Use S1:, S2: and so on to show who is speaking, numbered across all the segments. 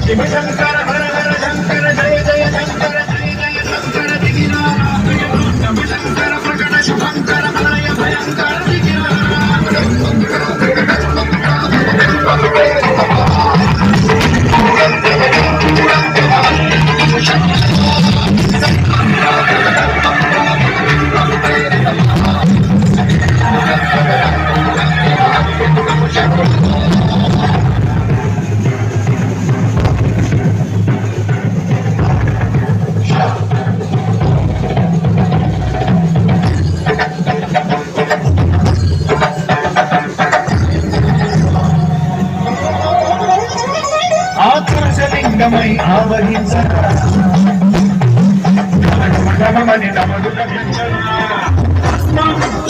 S1: శివ శంకర హర హర శంకర జయ జయ శంకర జయ జయ శంకర దిగిరా శివ శంకర ప్రకట శుభంకర ప్రళయ భయంకర దిగిరా ఆకాశలింగమై ఆవహించమని నమడు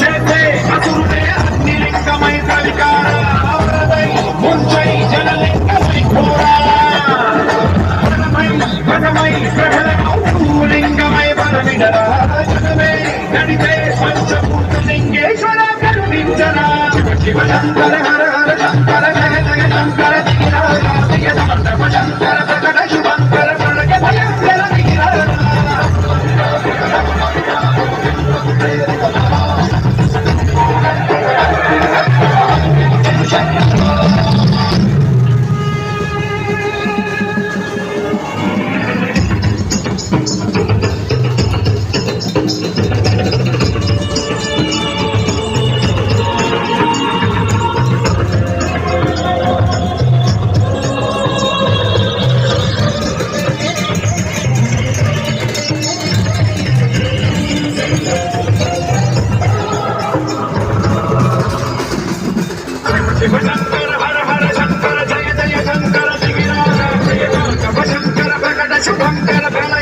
S1: చేసే అసురుడే అగ్నిలింగమై కలికారై ముంచై జనలింగమై ఘోరా లింగమై బలమిడరా జనమే నడిపే పంచభూతలింగేశ్వర కరుణించరా శివ శంకర హర హర శంకర జయ జయ శంకర దిగిరా శంకర ప్రకట శుభంకర ప్రళయ భయంకర దిగిరా శివ శంకర హర హర శంకర జయ జయ శంకర దిగిరా శివ శంకర ప్రకట శుభంకర ప్రళయ